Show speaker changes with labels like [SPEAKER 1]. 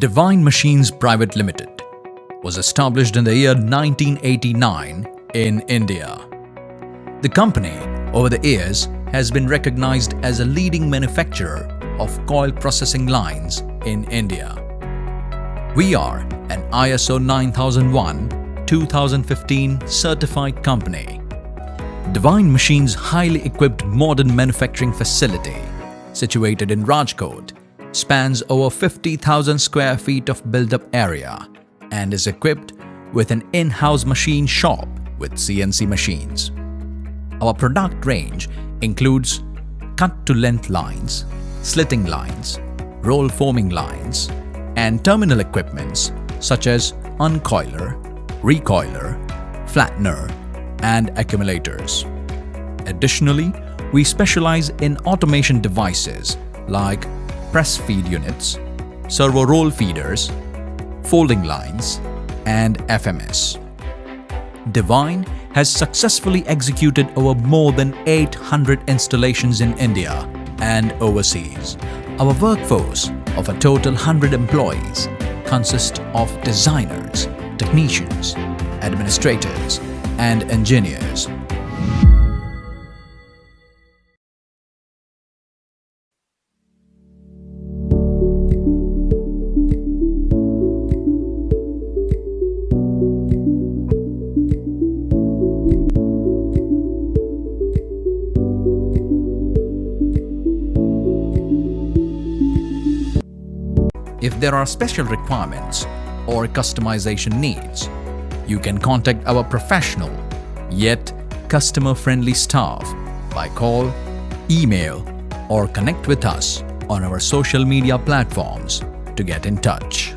[SPEAKER 1] Divine Machines Pvt Ltd was established in the year 1989 in India. The company, over the years, has been recognized as a leading manufacturer of coil processing lines in India. We are an ISO 9001-2015 certified company. Divine Machines' highly equipped modern manufacturing facility, situated in Rajkot, spans over 50,000 square feet of built-up area and is equipped with an in-house machine shop with CNC machines. Our product range includes cut-to-length lines, slitting lines, roll forming lines, and terminal equipments such as uncoiler, recoiler, flattener, and accumulators. Additionally, we specialize in automation devices like press feed units, servo roll feeders, folding lines, and FMS. Divine has successfully executed over more than 800 installations in India and overseas. Our workforce of a total 100 employees consists of designers, technicians, administrators, and engineers. If there are special requirements or customization needs, you can contact our professional yet customer-friendly staff by call, email, or connect with us on our social media platforms to get in touch.